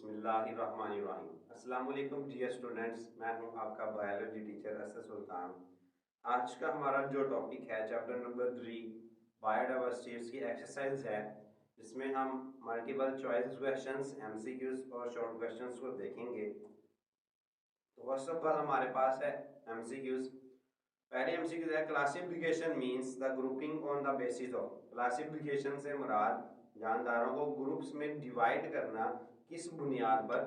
बिस्मिल्लाहिर्रहमानिर्रहीम। अस्सलाम वालेकुम डियर स्टूडेंट्स, मैं हूं आपका बायोलॉजी टीचर असद सुल्तान। आज का हमारा जो टॉपिक है चैप्टर नंबर 3 बायोडाइवर्सिटी, उसकी एक्सरसाइज है जिसमें हम मल्टीपल चॉइस क्वेश्चंस, एमसीक्यूज और शॉर्ट क्वेश्चंस को देखेंगे। तो फर्स्ट ऑफ ऑल हमारे पास है एमसीक्यूज। पहले एमसीक्यू है classification means the grouping on the basis of. Classification से मुराद जानदारों को ग्रुप्स में डिवाइड करना, किस बुनियाद पर।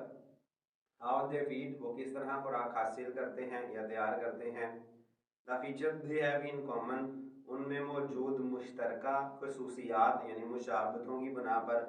हाउ दे फीड, वो किस तरह खुराक हासिल करते हैं या तैयार करते हैं। The feature they have in common, उनमें मौजूद मुश्तरका खसूसियात यानी मुशाबतों की बना पर।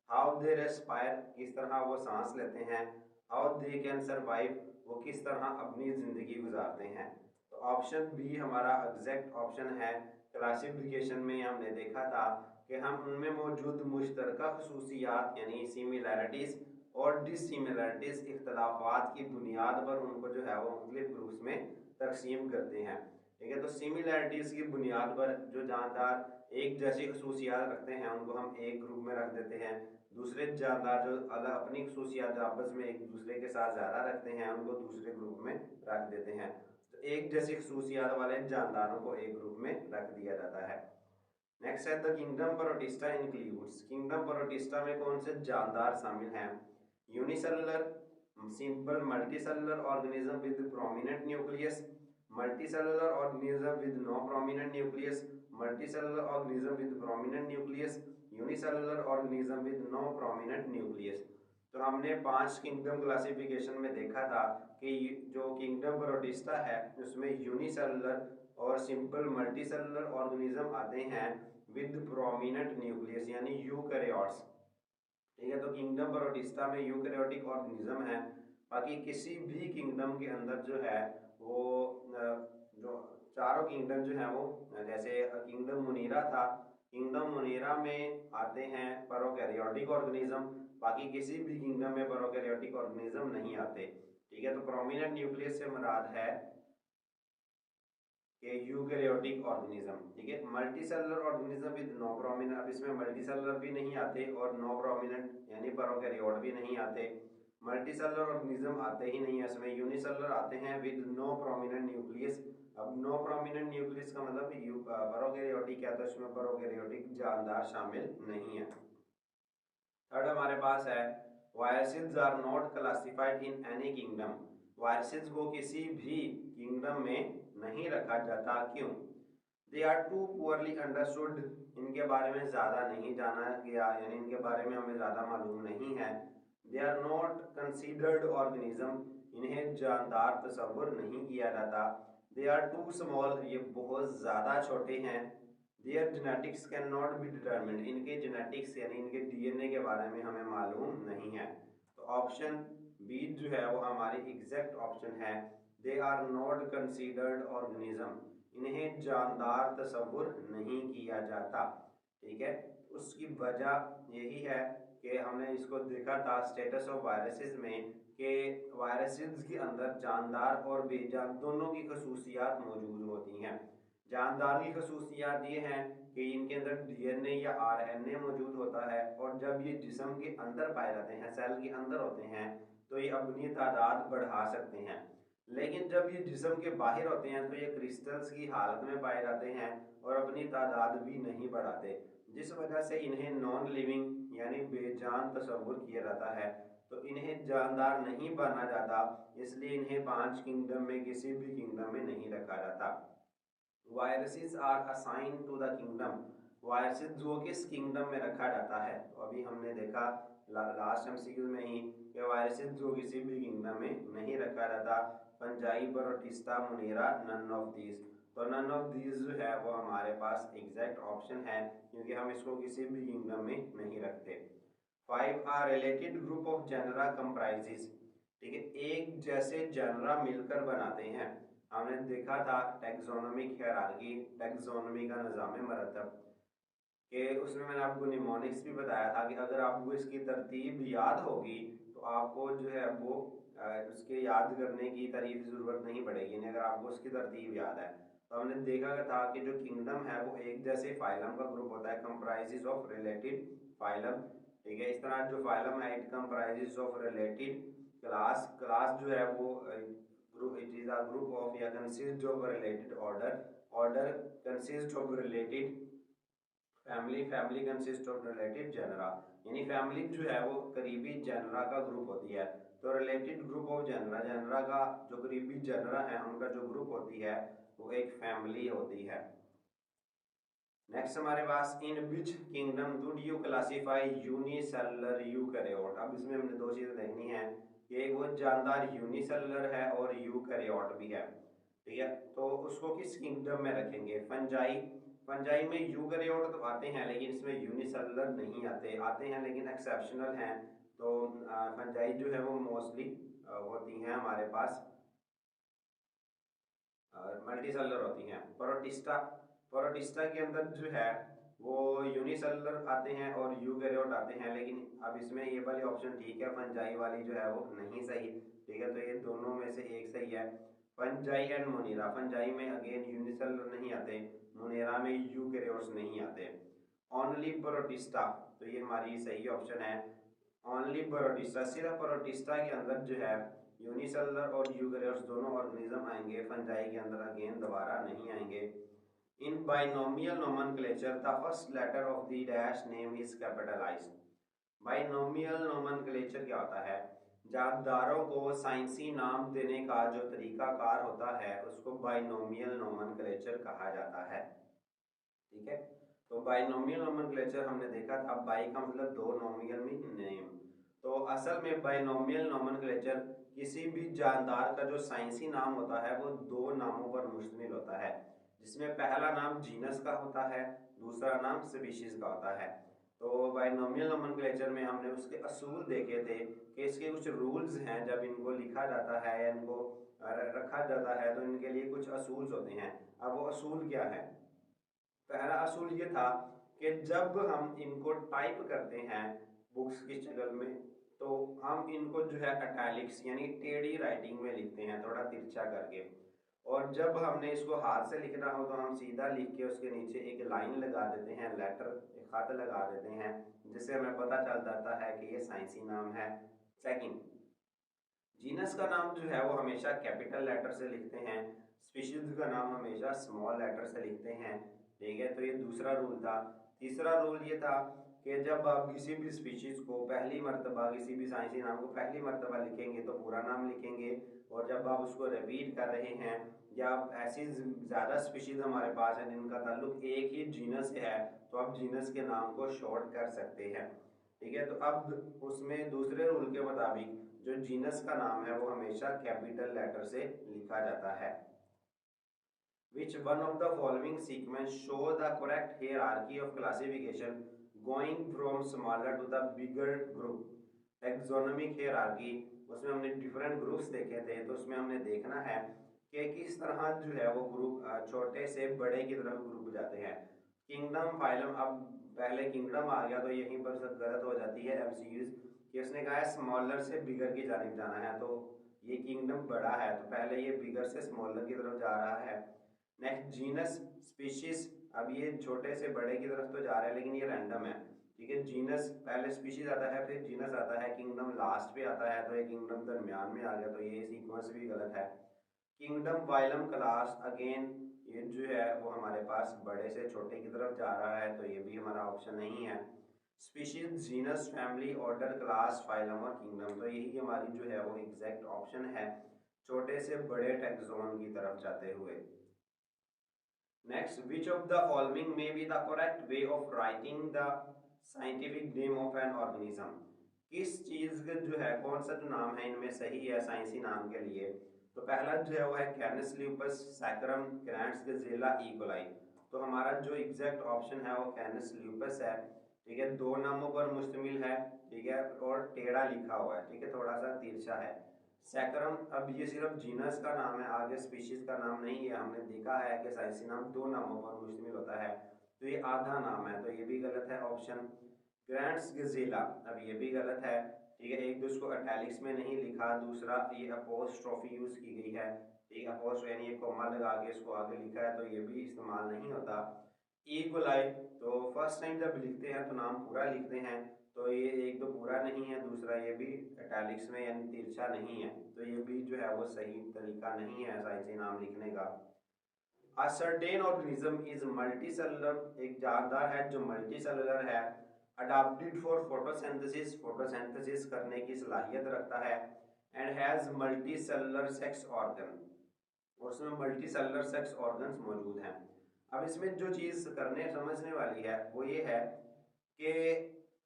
हाउ दे रेस्पायर, किस तरह वो सांस लेते हैं। हाउ दे कैन सर्वाइव, वो किस तरह अपनी ज़िंदगी गुजारते हैं। तो ऑप्शन बी हमारा एग्जैक्ट ऑप्शन है। क्लासिफिकेशन में हमने देखा था कि हम उनमें मौजूद मुश्तरका खसूसियात यानी सिमिलैरिटीज़ और डिससिमिलैरिटीज़ इख्तलाफात की बुनियाद पर उनको जो है वो मुख्तलिफ ग्रुप्स में तकसीम करते हैं। ठीक है, तो सिमिलैरिटीज़ की बुनियाद पर जो जानदार एक जैसी खसूसियात रखते हैं उनको हम एक ग्रुप में रख देते हैं। दूसरे जानदार जो अलग अपनी खसूसियात आपस में एक दूसरे के साथ ज़्यादा रखते हैं उनको दूसरे ग्रुप में रख देते हैं। तो एक जैसी खसूसियात वाले जानदारों को एक ग्रुप में रख दिया जाता है। नेक्स्ट है the kingdom protista includes. Kingdom protista में कौन से जानदार शामिल हैं। Unicellular, simple multicellular organism with prominent nucleus, multicellular organism with no prominent nucleus, multicellular organism with prominent nucleus, unicellular organism with no prominent nucleus. तो हमने 5 kingdom classification में देखा था कि जो किंगडम प्रोटिस्टा है उसमें यूनिसेलुलर और सिंपल मल्टीसेलुलर ऑर्गेनिज्म आते हैं विद प्रोमिनेंट न्यूक्लियस यानी यूकैरियोट्स। ठीक है, तो किंगडम प्रोटिस्टा में यूकैरियोटिक ऑर्गेनिज्म है। बाकी किसी भी किंगडम के अंदर जो है वो जो चारों किंगडम जो है वो जैसे किंगडम मुनीरा था, किंगडम मुनीरा में आते हैं प्रोकैरियोटिक ऑर्गेनिज्म। बाकी किसी भी किंगडम में प्रोकैरियोटिक ऑर्गेनिज्म नहीं आते। ठीक है, तो प्रोमिनेंट न्यूक्लियस से मुराद है कि यूकैरियोटिक ऑर्गेनिज्म। ठीक है, multicellular organism with no prominent, अब इसमें मल्टीसेलुलर भी नहीं आते और नो प्रोमिनेंट यानी प्रोकैरियोट भी नहीं आते। मल्टीसेलुलर ऑर्गेनिज्म आते ही नहीं है इसमें। यूनिसेलुलर आते हैं विद नो प्रोमिनेंट न्यूक्लियस। अब नो प्रोमिनेंट न्यूक्लियस का मतलब प्रोकैरियोटिक है, तो इसमें प्रोकैरियोटिक जानदार शामिल नहीं है। थर्ड हमारे पास है viruses are not classified in any kingdom. Viruses को किसी भी किंगडम में नहीं रखा जाता, क्यों। They are too poorly understood, इनके बारे में ज़्यादा नहीं जाना गया यानी इनके बारे में हमें ज़्यादा मालूम नहीं है। They are not considered organism, इन्हें जानदार तस्वुर नहीं किया जाता। दे आर टू स्मॉल, ये बहुत ज़्यादा छोटे हैं। Their genetics can not be determined, इनके जेनेटिक्स यानी इनके डीएनए के बारे में हमें मालूम नहीं है। तो ऑप्शन बी जो है वो हमारी एग्जैक्ट ऑप्शन है। They are not considered organism, इन्हें जानदार तस्वुर नहीं किया जाता। ठीक है, उसकी वजह यही है कि हमने इसको देखा था स्टेटस ऑफ वायरसेस में कि वायरसेस के अंदर जानदार और बेजान दोनों की खसूसियात मौजूद होती हैं। जानदार की खसूसियात ये हैं कि इनके अंदर डीएनए या आरएनए मौजूद होता है और जब ये जिस्म के अंदर पाए जाते हैं, सेल के अंदर होते हैं, तो ये अपनी तादाद बढ़ा सकते हैं। लेकिन जब ये जिस्म के बाहर होते हैं तो ये क्रिस्टल्स की हालत में पाए जाते हैं और अपनी तादाद भी नहीं बढ़ाते, जिस वजह से इन्हें नॉन लिविंग यानी बेजान तस्वुर किया जाता है। तो इन्हें जानदार नहीं माना जाता, इसलिए इन्हें 5 किंगडम में किसी भी किंगडम में नहीं रखा जाता। Viruses are assign to the kingdom, viruses जो किस किंगडम में रखा जाता है। तो अभी हमने देखा लास्ट एमसीक्यू में ही कि वायरसेस जो किसी भी किंगडम में नहीं रखा जाता। Fungi, protista, monera, none of these. तो नन ऑफ दीज जो है वो हमारे पास एग्जैक्ट ऑप्शन है क्योंकि हम इसको किसी भी किंगडम में नहीं रखते। 5 are related group of genera comprises. ठीक है, एक जैसे जेनरा मिलकर बनाते हैं। हमने देखा था टैक्सोनॉमिक हायरार्की, टैक्सोनॉमी का निज़ाम मरतब कि उसमें मैंने आपको निमोनिक्स भी बताया था कि अगर आपको इसकी तरतीब याद होगी तो आपको जो है वो उसके याद करने की तारीफ ज़रूरत नहीं पड़ेगी, यानी अगर आपको उसकी तरतीब याद है। तो हमने देखा था कि जो किंगडम है वो एक जैसे फाइलम का ग्रुप होता है, कंप्राइजेस ऑफ रिलेटेड फाइलम। ठीक है। इस तरह जो फाइलम है it comprises of related class, class जो है वो group, it is a group of या consist of related order, order consist of related family, family consist of related genera, यानी फैमिली जो है वो करीबी जेनरा का ग्रुप होती है। तो related group of genera, genera का जो करीबी जेनरा है उनका जो ग्रुप होती है वो एक फैमिली होती है। नेक्स्ट हमारे पास in which kingdom do you classify unicellular eukaryote. अब इसमें हमने दो चीजें देखनी है कि एक वो जानदार यूनिसेलुलर है और यूकैरियोट भी है, ठीक है। तो उसको किस किंगडम में रखेंगे? फंजाई, फंजाई में यूकैरियोट तो आते हैं लेकिन इसमें यूनिसेलुलर नहीं आते, आते हैं लेकिन एक्सेप्शनल हैं। तो फंजाई जो है वो मोस्टली होती हैं हमारे पास मल्टीसेलुलर होती हैं। प्रोटिस्टा, प्रोटिस्टा के अंदर जो है वो यूनिसेलुलर आते हैं और यूकैरियोट आते हैं, लेकिन अब इसमें ये वाली ऑप्शन ठीक है, फंजाई वाली जो है वो नहीं सही, ठीक है। तो ये दोनों में से एक सही है, फंजाई एंड मोनेरा। फंजाई में अगेन यूनिसेलुलर नहीं आते, मोनेरा में यूकैरियोट्स नहीं आते। ओनली प्रोटिस्टा, तो ये हमारी सही ऑप्शन है, ओनली प्रोटिस्टा, सिर्फ प्रोटिस्टा के अंदर जो है यूनिसेलुलर और यूकैरियोट्स दोनों ऑर्गेनिज्म आएंगे, फंजाई के अंदर अगेन दोबारा नहीं आएंगे। In binomial nomenclature the first letter of the dash name is capitalised. Binomial nomenclature क्या होता है? जानदारों को साइंसी नाम देने का जो तरीकाकार होता है उसको बाइनोमियल नोमेनक्लेचर कहा जाता है, ठीक है। तो बाइनोमियल नोमेनक्लेचर हमने देखा था, बाई का मतलब दो, नोमियल में नेम। तो असल में बाइनोमियल नोमेनक्लेचर किसी भी जानदार का जो साइंसी नाम होता है वो दो नामों पर मुश्तमिल होता है, जिसमें पहला नाम जीनस का होता है, दूसरा नाम स्पीशीज का होता है। तो बाइनोमियल नोमेनक्लेचर में हमने उसके असूल देखे थे कि इसके कुछ रूल्स हैं, जब इनको लिखा जाता है या इनको रखा जाता है तो इनके लिए कुछ असूल होते हैं। अब वो असूल क्या है? पहला असूल ये था कि जब हम इनको टाइप करते हैं बुक्स की शक्ल में तो हम इनको जो है इटैलिक्स यानी टेढ़ी राइटिंग में लिखते हैं, थोड़ा तिरछा करके। और जब हमने इसको हाथ से लिखना हो तो हम सीधा लिख के उसके नीचे एक लाइन लगा देते हैं, लेटर, एक खत लगा देते हैं, जिससे हमें पता चल जाता है कि ये साइंसी नाम है। सेकंड, जीनस का नाम जो है वो हमेशा कैपिटल लेटर से लिखते हैं, स्पीशीज का नाम हमेशा स्मॉल लेटर से लिखते हैं, ठीक है। तो ये दूसरा रूल था। तीसरा रूल ये था कि जब आप किसी भी स्पीशीज को पहली मर्तबा, किसी भी साइंसी नाम को पहली मर्तबा लिखेंगे तो पूरा नाम लिखेंगे, और जब आप उसको रिपीट कर रहे हैं या ऐसी ज़्यादा स्पीशीज हमारे पास है जिनका ताल्लुक एक ही जीनस से है तो आप जीनस के नाम को शॉर्ट कर सकते हैं, ठीक है। तो अब उसमें दूसरे रूल के मुताबिक जो जीनस का नाम है वो हमेशा कैपिटल लेटर से लिखा जाता है। Which one of the following sequence show the correct hierarchy of classification going from smaller to the bigger group? Taxonomic hierarchy, उसमें हमने डिफरेंट ग्रुप्स देखे थे, तो उसमें हमने देखना है कि किस तरह जो है वो ग्रुप छोटे से बड़े की तरफ ग्रुप जाते हैं। किंगडम, फाइलम, अब पहले किंगडम आ गया तो यहीं पर सब गलत हो जाती है एमसीक्यूज कि उसने कहा है स्मॉलर से बिगर की जानिब जाना है, तो ये किंगडम बड़ा है तो पहले ये बिगर से स्मॉलर की तरफ जा रहा है। नेक्स्ट जीनस, स्पीशीज, अब ये छोटे से बड़े की तरफ तो जा रहा है लेकिन ये रैंडम है, ठीक है। जीनस पहले स्पीशीज आता है फिर जीनस आता है, किंगडम लास्ट पे आता है तो ये किंगडम दरमियान में आ गया तो ये सीक्वेंस भी गलत है। किंगडम, फाइलम, क्लास, अगेन ये जो है वो हमारे पास बड़े से छोटे की तरफ जा रहा है तो ये भी हमारा ऑप्शन नहीं है। Species, genus, family, order, class, phylum और किंगडम, तो यही हमारी जो है वो एग्जैक्ट ऑप्शन है, छोटे से बड़े टैक्सोन की तरफ जाते हुए। Next, which of the following may be the correct way of writing the scientific name of an organism? किस चीज का जो है कौन सा जो नाम है इनमें सही है साइंसी नाम के लिए? तो पहला जो है वो है कैनस ल्यूपस सैकरम ग्रैंड्स गजेला इकोलाई। तो हमारा जो एग्जैक्ट ऑप्शन है वो कैनस ल्यूपस है, ठीक है। दो नामों पर मुश्तमिल है, ठीक है, और टेढ़ा लिखा हुआ है, ठीक है, थोड़ा सा तिरछा है। सैकरम, अब ये सिर्फ जीनस का नाम है, आगे स्पीशीज का नाम नहीं है। हमने देखा है कि साइंसी नाम दो नामों पर मुश्तमिल होता है तो ये आधा नाम है तो ये भी गलत है ऑप्शन। ग्रैंड्स गजेला, अब ये भी गलत है, ठीक है। एक तो इसको इटैलिक्स में नहीं लिखा, दूसरा ये अपोस्ट्रोफी यूज की गई है, ठीक है, अपोस्ट्रोफी यानी एक कॉमा लगा के इसको आगे लिखा है तो ये भी इस्तेमाल नहीं होता। ईगोलाई, तो फर्स्ट टाइम जब लिखते हैं तो नाम पूरा लिखते हैं तो ये एक तो पूरा नहीं है, दूसरा ये भी इटैलिक्स में यानी तिरछा नहीं है, तो ये भी जो है वो सही तरीका नहीं है साइंसी नाम लिखने का। A certain organism is multicellular, एक जानदार है जो मल्टीसेलुलर है, adapted for photosynthesis, फोटोसिंथेसिस करने की सलाहियत रखता है, and has multicellular sex organ, और उसमें मल्टीसेलुलर सेक्स ऑर्गन्स मौजूद हैं। अब इसमें जो चीज़ करने समझने वाली है वो ये है कि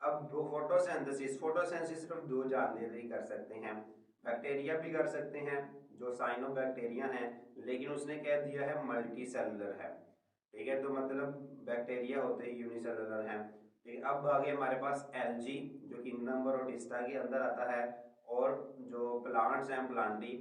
अब फोटोसिंथेसिस, फोटोसिंथेसिस सिर्फ दो जानवर ही कर सकते हैं, बैक्टीरिया भी कर सकते हैं जो साइनोबैक्टीरिया हैं, लेकिन उसने कह दिया है मल्टी सेलुलर है, ठीक है, तो मतलब बैक्टीरिया होते ही यूनिसेलुलर हैं। ठीक है, अब आगे हमारे पास एलजी जो किंगडम प्रोटिस्टा के अंदर आता है, और जो प्लांट्स हैं प्लांटी,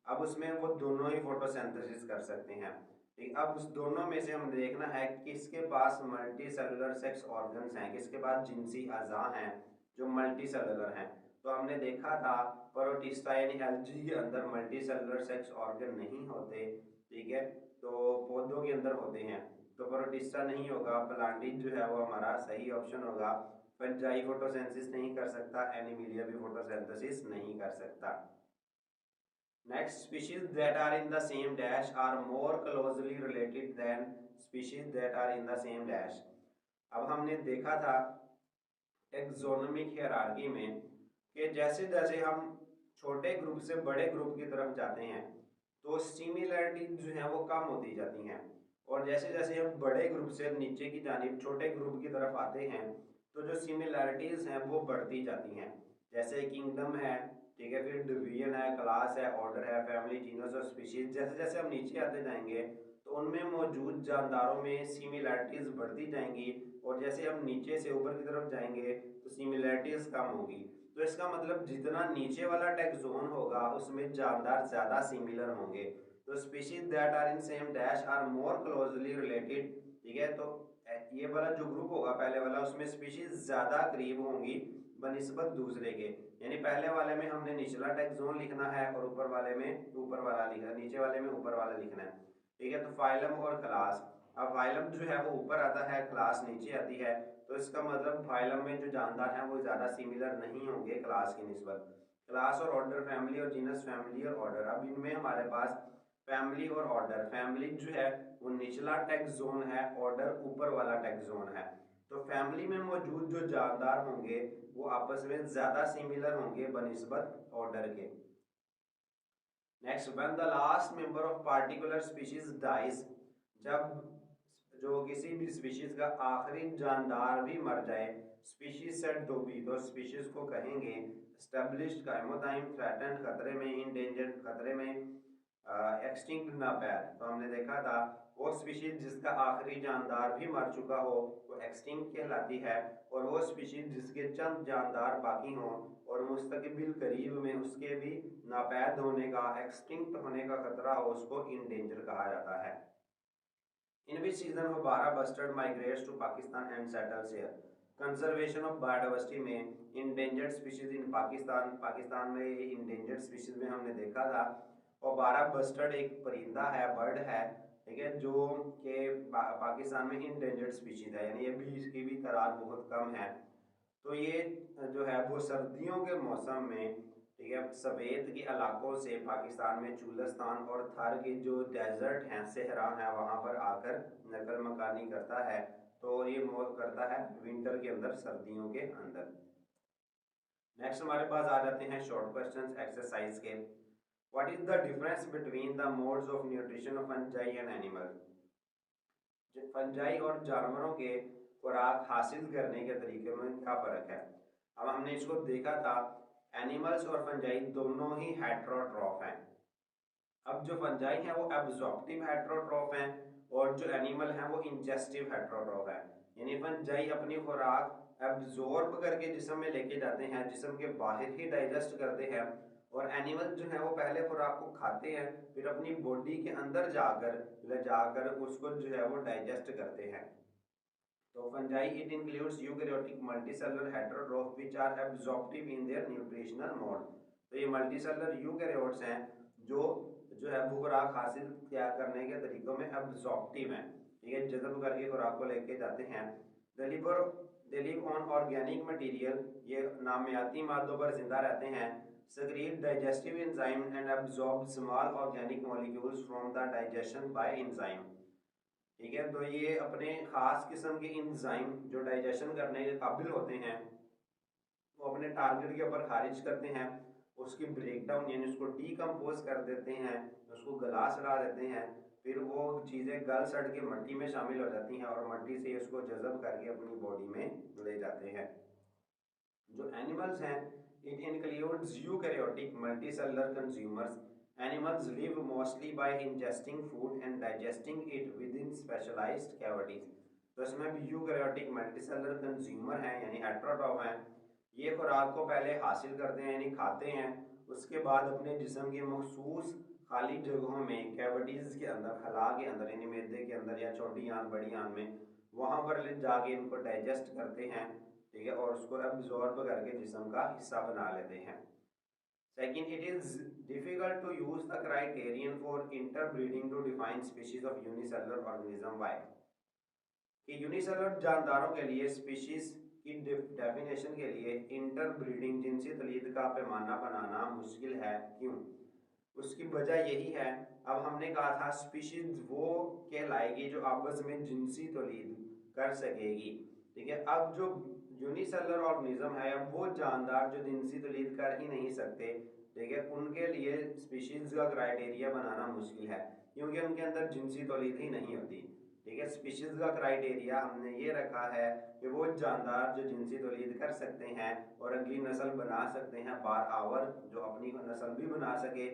अब उसमें वो दोनों ही फोटोसिंथेसिस कर सकते हैं। ठीक, अब उस दोनों में से हम देखना है किसके पास मल्टी सेलुलर सेक्स ऑर्गन्स हैं, किसके पास जिनसी अज़ा हैं जो मल्टी सेलुलर हैं। तो हमने देखा था प्रोटिस्टा यानी एल्गी के अंदर मल्टी सेलुलर सेक्स ऑर्गन नहीं होते, ठीक है, तो पौधों के अंदर होते हैं, तो प्रोटिस्टा नहीं होगा, प्लांटिज जो है वो हमारा सही ऑप्शन होगा। फंजाई फोटोसिंथेसिस नहीं कर सकता, एनिमिलिया भी फोटोसिंथेसिस नहीं कर सकता। Next, species that are in the same dash are more closely related than species that are in the same dash. अब हमने देखा था टेक्सोनोमिक हायरार्की में कि जैसे जैसे हम छोटे ग्रुप से बड़े ग्रुप की तरफ जाते हैं तो सिमिलरिटी जो है वो कम होती जाती हैं, और जैसे जैसे हम बड़े ग्रुप से नीचे की जानिब छोटे ग्रुप की तरफ आते हैं तो जो सिमिलरिटीज़ हैं वो बढ़ती जाती हैं। जैसे किंगडम है, ठीक है, फिर डिवीजन है, क्लास है, ऑर्डर है, फैमिली, जीनस और स्पीशीज, जैसे जैसे हम नीचे आते जाएंगे तो उनमें मौजूद जानदारों में सिमिलरिटीज़ बढ़ती जाएंगी, और जैसे हम नीचे से ऊपर की तरफ जाएंगे तो सिमिलरिटीज़ कम होगी। तो इसका मतलब जितना नीचे वाला टेक्सोन होगा उसमें जानदार ज़्यादा सिमिलर होंगे। तो species that are in same dash are more closely related, ठीक है, तो ये वाला जो ग्रुप होगा पहले वाला उसमें स्पीशीज ज़्यादा करीब होंगी बनिस्बत दूसरे के, यानी पहले वाले में हमने निचला टेक्सोन लिखना है और ऊपर वाले में ऊपर वाला लिखना, नीचे वाले में ऊपर वाला लिखना है, ठीक है। तो फाइलम और क्लास, अब फाइलम जो है वो ऊपर आता है, क्लास नीचे आती है, तो इसका मतलब फाइलम में जो जानदार हैं वो ज़्यादा सिमिलर नहीं होंगे क्लास की निस्बत। क्लास और ऑर्डर, फैमिली और जीनस, फैमिली और ऑर्डर, अब इनमें हमारे पास फैमिली और ऑर्डर, फैमिली जो है वो निचला टेक्सोन है, ऑर्डर ऊपर वाला टेक्सोन है, तो फैमिली में मौजूद जो जानदार होंगे वो आपस में ज़्यादा सिमिलर होंगे बनिस्बत ऑर्डर के। Next, when the last member of particular species dies, जब जो किसी भी स्पीशीज का आखिरी जानदार भी मर जाए, स्पीशीज सेट टू बी, तो स्पीशीज को कहेंगे एस्टेब्लिश्ड, कायमोदाइम, थ्रेटन्ड खतरे में, इंडेंजर्ड खतरे में, एक्सटिंक्ट नापैद। तो हमने देखा था वो स्पीशीज जिसका आखिरी जानदार भी मर चुका हो वो एक्सटिंक्ट कहलाती है, और वो स्पीशीज जिसके चंद जानदार बाकी हों और मुस्तकबिल करीब में उसके भी नापैद होने का, एक्सटिंक्ट होने का खतरा हो उसको इंडेंजर कहा जाता है। In which season of Bara bustard migrates to Pakistan and settles here? Conservation of biodiversity में endangered species in Pakistan, Pakistan में इंडेंजर्ड स्पीशीज में हमने देखा था, और बारह बस्टर्ड एक परिंदा है, बर्ड है, ठीक है, जो कि पाकिस्तान में इंडेंजर्ड स्पीशीज है, यानी ये भी इसकी भी तादाद बहुत कम है। तो ये जो है वो सर्दियों के मौसम में, ठीक है, सफ़ेद के इलाकों से पाकिस्तान में चुलस्तान और थार के जो डेजर्ट हैं, सहरा हैं, वहाँ पर आकर नकल मकानी करता है, तो ये मौत करता है विंटर के अंदर, सर्दियों के अंदर। नेक्स्ट हमारे पास आ जाते हैं शॉर्ट क्वेश्चंस एक्सरसाइज के। What is the difference between the modes of nutrition of fungi and animal? Fungi और जानवरों के खुराक हासिल करने के तरीके में क्या फ़र्क है? अब हमने इसको देखा था, एनिमल्स और फंजाई दोनों ही हेट्रोट्रॉफ हैं। अब जो फंजाई हैं वो एब्जॉर्प्टिव हेट्रोट्रॉफ हैं, और जो एनिमल हैं वो इंजेस्टिव हेट्रोट्रॉफ हैं, यानी फंजाई अपनी खुराक एब्जॉर्ब करके जिस्म में लेके जाते हैं, जिस्म के बाहर ही डाइजेस्ट करते हैं, और एनिमल जो है वो पहले खुराक को खाते हैं फिर अपनी बॉडी के अंदर जाकर ले जाकर उसको जो है वो डाइजेस्ट करते हैं। तो fungi it includes eukaryotic multicellular heterotroph which are absorptive in their nutritional mode. तो ये मल्टीसेलुलर यूकैरियोट्स हैं जो जो है खुराक हासिल क्या करने के तरीकों में एब्जॉर्प्टिव हैं, ठीक है, जज़ब करके खुराक को लेके जाते हैं। Deliver they live on organic material, ये नामियाती मादों पर जिंदा रहते हैं। secrete digestive enzyme and absorb small organic molecules from the digestion by enzyme। ठीक है, तो ये अपने खास किस्म के इंजाइम जो डाइजेशन करने के काबिल होते हैं वो अपने टारगेट के ऊपर खारिज करते हैं, उसकी ब्रेक डाउन यानी उसको डीकम्पोज कर देते हैं, उसको गला सड़ा देते हैं, फिर वो चीज़ें गल सड़ के मट्टी में शामिल हो जाती हैं और मट्टी से उसको जज़ब करके अपनी बॉडी में ले जाते हैं। जो एनिमल्स हैं, it includes eukaryotic multicellular consumers. Animals live mostly by ingesting food and digesting it within specialised cavities. तो इसमें भी यूकैरियोटिक मल्टीसेलुलर कंज्यूमर हैं यानी हेटेरोट्रॉफ हैं, ये खुराक को पहले हासिल करते हैं यानी खाते हैं, उसके बाद अपने जिस्म के मखसूस खाली जगहों में कैविटीज़ के अंदर, खला के अंदर यानी मैदे के अंदर या छोटी आंत बड़ी आंत में, वहाँ पर ले जाके इनको डाइजेस्ट करते हैं, ठीक है, और उसको एब्जॉर्ब करके जिस्म का हिस्सा बना लेते हैं। Second, it is difficult to use the criterion for interbreeding to define species of unicellular organism. Why कि यूनिसेलुलर जानदारों के लिए स्पीशीज की डेफिनेशन के लिए इंटरब्रीडिंग जिनसी तलीद का पैमाना बनाना मुश्किल है। क्यों? उसकी वजह यही है, अब हमने कहा था स्पीशीज वो कहलाएगी जो आपस में जिनसी तलीद कर सकेगी, ठीक है। अब जो यूनिसेलुलर ऑर्गेनिज्म है, अब वो जानदार जो जिनसी तलीद कर ही नहीं सकते, ठीक है, उनके लिए स्पीशीज का क्राइटेरिया बनाना मुश्किल है क्योंकि उनके अंदर जिनसी तौलीद ही नहीं होती, ठीक है। स्पीशीज का क्राइटेरिया हमने ये रखा है कि वो जानदार जो जिनसी तौलीद कर सकते हैं और अगली नस्ल बना सकते हैं, बार आवर जो अपनी नस्ल भी बना सके,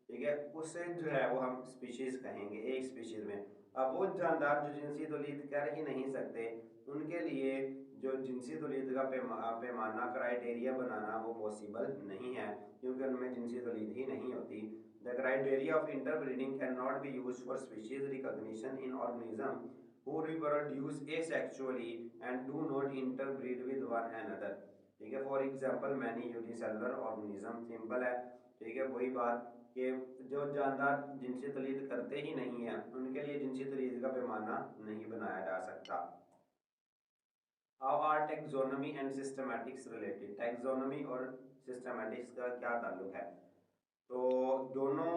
ठीक है, उससे जो है वो हम स्पीशीज कहेंगे एक स्पीशीज में। अब वो जानदार जो जिनसी तौलीद कर ही नहीं सकते, उनके लिए जो जिनसी तौलीद का पैमाना क्राइटेरिया बनाना वो पॉसिबल नहीं है क्योंकि उनमें जिनसी तौलीद ही नहीं होती। The criteria of interbreeding cannot be used for species recognition in organisms who reproduce asexually and do not interbreed with one another, ठीक है। For example many unicellular organism, simple है, ठीक है, वही बात कि जो जानदार जिनसी तौलीद करते ही नहीं है उनके लिए जिनसी तौलीद का पैमाना नहीं बनाया जा सकता। How are taxonomy and systematics related? Taxonomy और सिस्टमैटिक्स का क्या ताल्लुक है? तो दोनों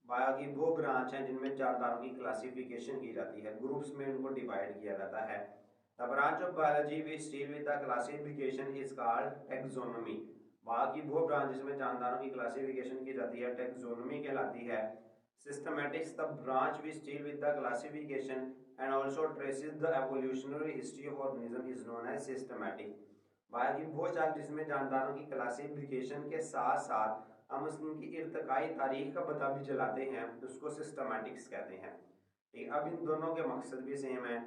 बायो की वो ब्रांच हैं जिनमें जानदारों की क्लासिफिकेशन की जाती है, ग्रुप्स में उनको डिवाइड किया जाता है। The branch of biology which deal with the classification is called taxonomy. बाकी वो ब्रांच जिसमें जानदारों की क्लासिफिकेशन की जाती है टैक्सोनॉमी कहलाती है। Systematics the branch which deal with the classification and also traces the evolutionary history of organism is known as systematic. Bio की वो शाख जिसमें जानदारों की क्लासिफिकेशन के साथ साथ हम उसकी इर्तकाई तारीख का पता भी चलाते हैं, उसको सिस्टमैटिक्स कहते हैं, ठीक। अब इन दोनों के मकसद भी सेम है,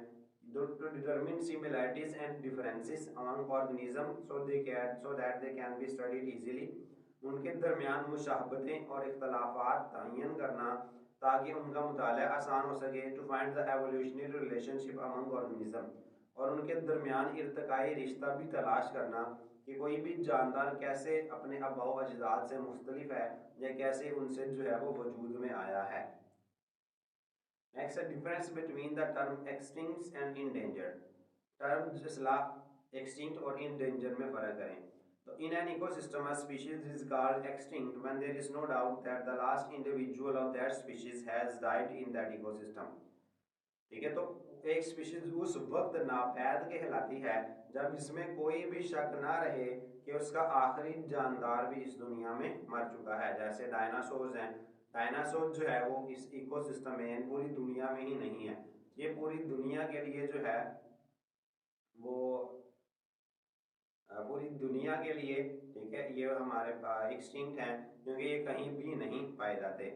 to determine similarities and differences among organism so that they can be studied easily. उनके दरमियान मुशाहबतें और इख्तलाफात तयन करना ताकि उनका मुताला आसान हो सके। To find the evolutionary relationship among organism, और उनके दरमियान इर्तकाई रिश्ता भी तलाश करना कि कोई भी जानदार कैसे अपने आबाओ अजदाद से मुख्तलिफ है या कैसे उनसे जो है वो वजूद में आया है। Next, difference between the term extinct and endangered. Term जिसला एक्सटिंक्ट और इंडेंजर में फ़र्क करें तो in an ecosystem a species is called extinct when there is no doubt that the last individual of that species has died in that ecosystem, ठीक है। तो एक स्पीशीज उस वक्त नापैद कहलाती है जब इसमें कोई भी शक ना रहे कि उसका आखिरी जानदार भी इस दुनिया में मर चुका है। जैसे डायनासोर्स हैं, डायनासोर जो है वो इस इकोसिस्टम में पूरी दुनिया में ही नहीं है, ये पूरी दुनिया के लिए जो है वो पूरी दुनिया के लिए, ठीक है, ये हमारे एक्सटिंक्ट हैं क्योंकि ये कहीं भी नहीं पाए जाते।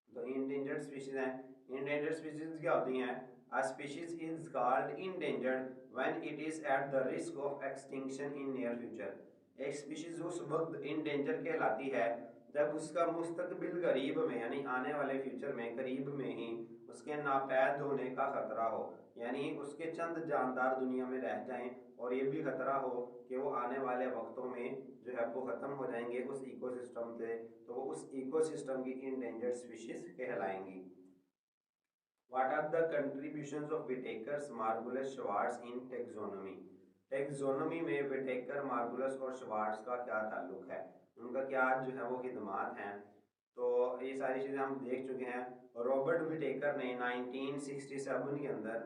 तो इंडेंजर्ड स्पीशीज हैं। इंडेंजर्ड स्पीशीज क्या होती हैं? A species is called endangered when it is at the risk of extinction in near future। एक स्पीशीज उस वक्त इंडेंजर कहलाती है जब उसका मुस्तकबिल करीब में यानी आने वाले फ्यूचर में करीब में ही उसके नापैद होने का खतरा हो, यानी उसके चंद जानदार दुनिया में रह जाएं और ये भी खतरा हो कि वो आने वाले वक्तों में जो है वो ख़त्म हो जाएंगे उस इकोसिस्टम से, तो वो उस इकोसिस्टम की इंडेंजर्ड स्पीशीज कहलाएंगी। What are the contributions of Whittaker's, Margulis, Schwartz in taxonomy. Taxonomy में विटेकर, मार्गुलस और श्वार्ट्ज का क्या ताल्लुक है, उनका क्या जो है वो खिदमात हैं। तो ये सारी चीज़ें हम देख चुके हैं। रॉबर्ट विटेकर ने 1967 के अंदर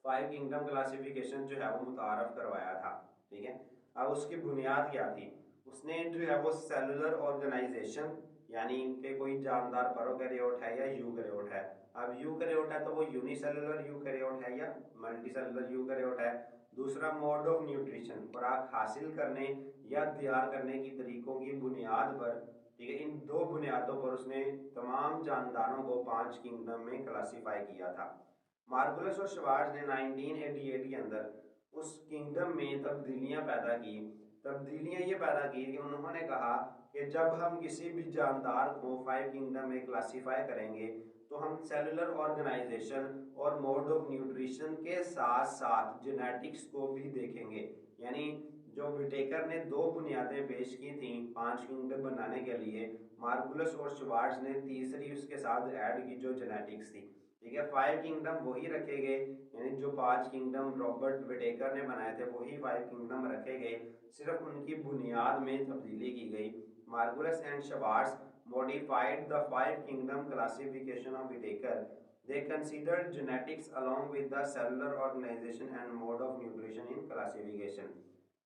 5 किंगडम क्लासिफिकेशन जो है वो मुतारफ़ करवाया था। ठीक है, अब उसकी बुनियाद क्या थी, उसने जो है वो सेलुलर ऑर्गेनाइजेशन, यानी कि कोई जानदार प्रोकैरियोट है या यूकैरियोट है। अब यूकैरियोट है तो वो यूनिसेलुलर यूकैरियोट है या मल्टीसेलुलर यूकैरियोट है। दूसरा, मोड ऑफ न्यूट्रिशन, खुराक हासिल करने या तैयार करने की तरीकों की बुनियाद पर, ठीक है, इन दो बुनियादों पर उसने तमाम जानदारों को 5 किंगडम में क्लासीफाई किया था। मार्गुलस और श्वार्ट्ज ने 1988 के अंदर उस किंगडम में तब्दीलियां पैदा की। तब्दीलियां ये पैदा की कि उन्होंने कहा कि जब हम किसी भी जानदार को 5 किंगडम में क्लासीफाई करेंगे तो हम सेलुलर ऑर्गेनाइजेशन और मोड ऑफ न्यूट्रिशन के साथ साथ जेनेटिक्स को भी देखेंगे। यानी जो विटेकर ने दो बुनियादें पेश की थी 5 किंगडम बनाने के लिए, मार्गुलस और श्वार्ट्ज ने तीसरी उसके साथ ऐड की जो जेनेटिक्स थी। ठीक है, 5 किंगडम वही रखे गए, यानी जो 5 किंगडम रॉबर्ट विटेकर ने बनाए थे वही 5 किंगडम रखे गए, सिर्फ उनकी बुनियाद में तब्दीली की गई। मार्गुलस and Schwarz modified the 5 kingdom classification of Whitaker. They considered genetics along with the cellular organization and mode of nutrition in classification.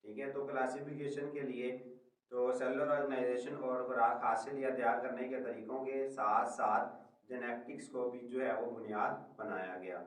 ठीक है, तो क्लासिफिकेशन के लिए तो सेलुलर ऑर्गेनाइजेशन और खुराक हासिल या तैयार करने के तरीकों के साथ साथ जेनेटिक्स को भी जो है वो बुनियाद बनाया गया।